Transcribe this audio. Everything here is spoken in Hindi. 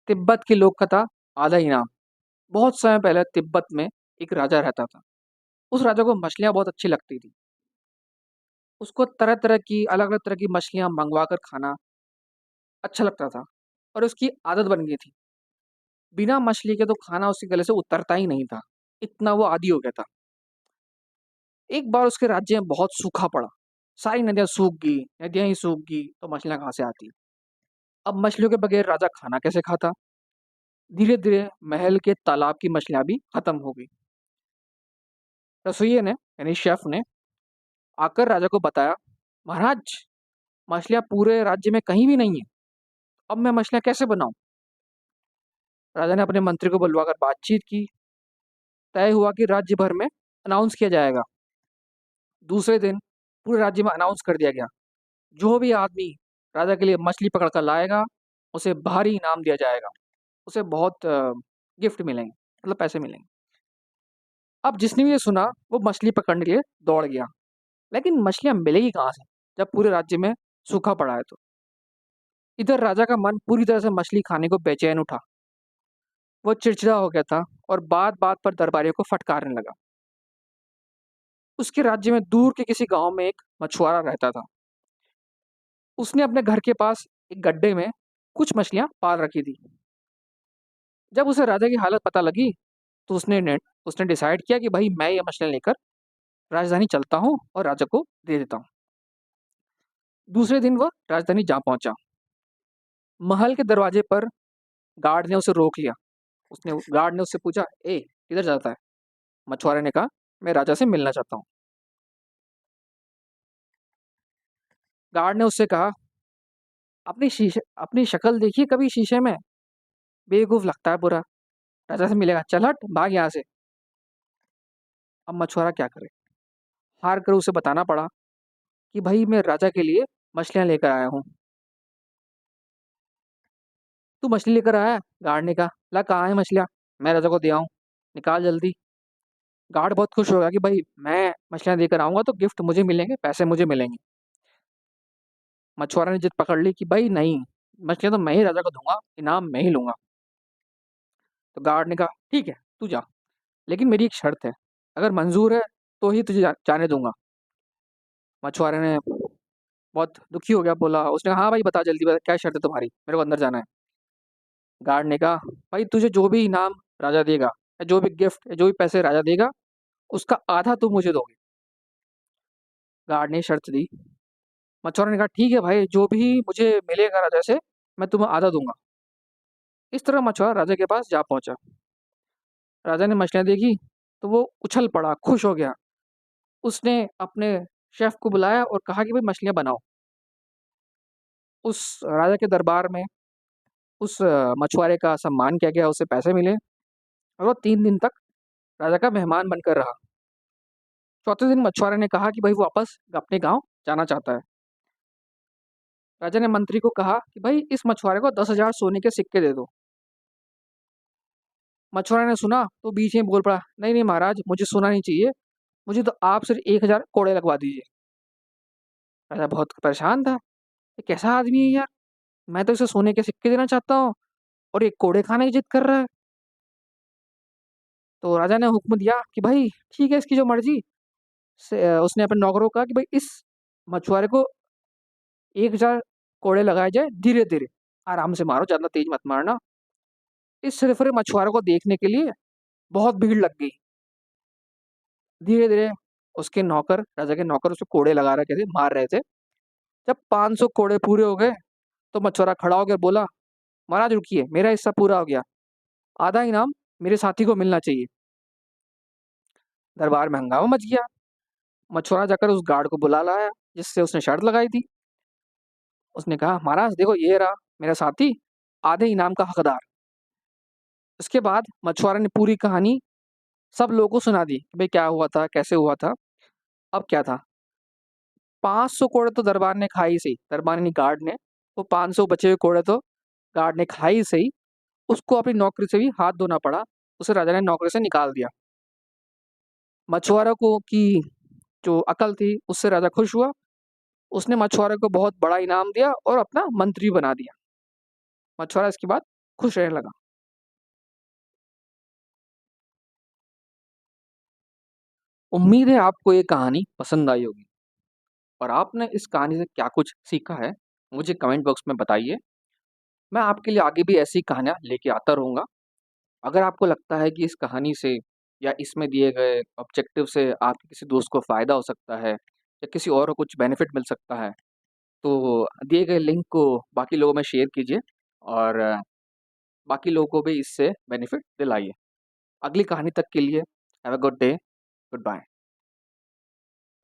तिब्बत की लोक कथा आधा इनाम। बहुत समय पहले तिब्बत में एक राजा रहता था। उस राजा को मछलियाँ बहुत अच्छी लगती थी। उसको तरह-तरह की अलग-अलग तरह की मछलियाँ मँगवा कर खाना अच्छा लगता था और उसकी आदत बन गई थी। बिना मछली के तो खाना उसके गले से उतरता ही नहीं था। इतना वो आदी हो गया था। एक बार उसके राज्य में बहुत सूखा पड़ा। सारी नदियाँ सूख गई, नदियाँ ही सूख गई तो मछलियाँ कहाँ से आती? अब मछलियों के बगैर राजा खाना कैसे खाता? धीरे-धीरे महल के तालाब की मछलियाँ भी खत्म हो गई। रसोइये ने यानी शेफ ने आकर राजा को बताया, महाराज, मछलियाँ पूरे राज्य में कहीं भी नहीं है। अब मैं मछलियाँ कैसे बनाऊँ? राजा ने अपने मंत्री को बुलवाकर बातचीत की। तय हुआ कि राज्य भर में अनाउंस किया जाएगा। दूसरे दिन पूरे राज्य में अनाउंस कर दिया गया, जो भी आदमी राजा के लिए मछली पकड़ कर लाएगा, उसे भारी इनाम दिया जाएगा। उसे बहुत गिफ्ट मिलेंगे, मतलब पैसे मिलेंगे। अब जिसने भी ये सुना, वो मछली पकड़ने के लिए दौड़ गया। लेकिन मछलियाँ मिलेगी कहाँ से, जब पूरे राज्य में सूखा पड़ा है तो? इधर राजा का मन पूरी तरह से मछली खाने को बेचैन उठा। वो चिड़चिड़ा हो गया था और बात-बात पर दरबारियों को फटकारने लगा। उसके राज्य में दूर के किसी गाँव में एक मछुआरा रहता था। उसने अपने घर के पास एक गड्ढे में कुछ मछलियाँ पाल रखी थी। जब उसे राजा की हालत पता लगी, तो उसने डिसाइड किया कि भाई मैं ये मछलियाँ लेकर राजधानी चलता हूँ और राजा को दे देता हूँ। दूसरे दिन वह राजधानी जा पहुँचा। महल के दरवाजे पर गार्ड ने उसे रोक लिया। गार्ड ने उससे पूछा, ए, किधर जाता है? मछुआरे ने कहा, मैं राजा से मिलना चाहता हूँ। गार्ड ने उससे कहा, अपनी शक्ल देखिए कभी शीशे में, बेवकूफ लगता है पूरा। राजा से मिलेगा, चल हट, भाग यहाँ से। अब मछुआरा क्या करे? हार कर उसे बताना पड़ा कि भाई मैं राजा के लिए मछलियाँ लेकर आया हूँ। तू मछली लेकर आया है? गार्ड ने कहा, ला कहाँ है मछलियाँ? मैं राजा को दे आऊँ, निकाल जल्दी। गार्ड बहुत खुश होगा कि भाई मैं मछलियाँ देकर आऊँगा तो गिफ्ट मुझे मिलेंगे, पैसे मुझे मिलेंगे। मछुआरा ने जिद पकड़ ली कि भाई नहीं, मछलियाँ तो मैं ही राजा को दूंगा, इनाम मैं ही लूंगा। तो गार्ड ने कहा, ठीक है, तू जा, लेकिन मेरी एक शर्त है, अगर मंजूर है तो ही तुझे जाने दूंगा। मछुआरे ने बहुत दुखी हो गया, बोला, उसने कहा, हाँ भाई बता, जल्दी बता, क्या शर्त है तुम्हारी, मेरे को अंदर जाना है। गार्ड ने कहा, भाई तुझे जो भी इनाम राजा देगा, या जो भी गिफ्ट या जो भी पैसे राजा देगा, उसका आधा तुम मुझे दोगे। गार्ड ने शर्त दी। मछुआरे ने कहा, ठीक है भाई, जो भी मुझे मिलेगा राजा से, मैं तुम्हें आधा दूंगा। इस तरह मछुआरा राजा के पास जा पहुंचा। राजा ने मछलियाँ देखी तो वो उछल पड़ा, खुश हो गया। उसने अपने शेफ को बुलाया और कहा कि भाई मछलियाँ बनाओ। उस राजा के दरबार में उस मछुआरे का सम्मान किया गया, उसे पैसे मिले और वो 3 दिन तक राजा का मेहमान बनकर रहा। चौथे दिन मछुआरे ने कहा कि भाई वो वापस अपने गाँव जाना चाहता है। राजा ने मंत्री को कहा कि भाई इस मछुआरे को 10,000 सोने के सिक्के दे दो। मछुआरे ने सुना तो बीच में बोल पड़ा, नहीं नहीं महाराज, मुझे सोना नहीं चाहिए, मुझे तो आप सिर्फ 1,000 कोड़े लगवा दीजिए। राजा बहुत परेशान था, ये कैसा आदमी है यार, मैं तो इसे सोने के सिक्के देना चाहता हूँ और ये कोड़े खाने की जिद कर रहा है। तो राजा ने हुक्म दिया कि भाई ठीक है, इसकी जो मर्जी। उसने अपने नौकरों को कहा कि भाई इस मछुआरे को 1,000 कोड़े लगाए जाए, धीरे धीरे, आराम से मारो, ज्यादा तेज मत मारना। इस सिरफिरे मछुआरे को देखने के लिए बहुत भीड़ लग गई। धीरे धीरे उसके नौकर, राजा के नौकर, उसको कोड़े लगा रहे थे, मार रहे थे। जब 500 कोड़े पूरे हो गए तो मछुआरा खड़ा होकर बोला, महाराज रुकिए, मेरा हिस्सा पूरा हो गया, आधा इनाम मेरे साथी को मिलना चाहिए। दरबार में हंगामा मच गया। मछुआरा जाकर उस गार्ड को बुला लाया जिससे उसने शर्त लगाई थी। उसने कहा, महाराज देखो, ये रहा मेरा साथी, आधे इनाम का हकदार। इसके बाद मछुआरा ने पूरी कहानी सब लोगों को सुना दी कि भाई क्या हुआ था, कैसे हुआ था। अब क्या था, 500 कोड़े तो दरबार ने खाई सही, दरबार ने, गार्ड ने, वो 500 बचे हुए कोड़े तो गार्ड ने खाई सही। उसको अपनी नौकरी से भी हाथ धोना पड़ा, उसे राजा ने नौकरी से निकाल दिया। मछुआरा को की जो अकल थी उससे राजा खुश हुआ। उसने मछुआरे को बहुत बड़ा इनाम दिया और अपना मंत्री बना दिया। मछुआरा इसके बाद खुश रहने लगा। उम्मीद है आपको ये कहानी पसंद आई होगी और आपने इस कहानी से क्या कुछ सीखा है, मुझे कमेंट बॉक्स में बताइए। मैं आपके लिए आगे भी ऐसी कहानियाँ लेके आता रहूँगा। अगर आपको लगता है कि इस कहानी से या इसमें दिए गए ऑब्जेक्टिव से आपके किसी दोस्त को फ़ायदा हो सकता है या किसी और को कुछ बेनिफिट मिल सकता है, तो दिए गए लिंक को बाकी लोगों में शेयर कीजिए और बाकी लोगों को भी इससे बेनिफिट दिलाइए। अगली कहानी तक के लिए have a good day, good bye.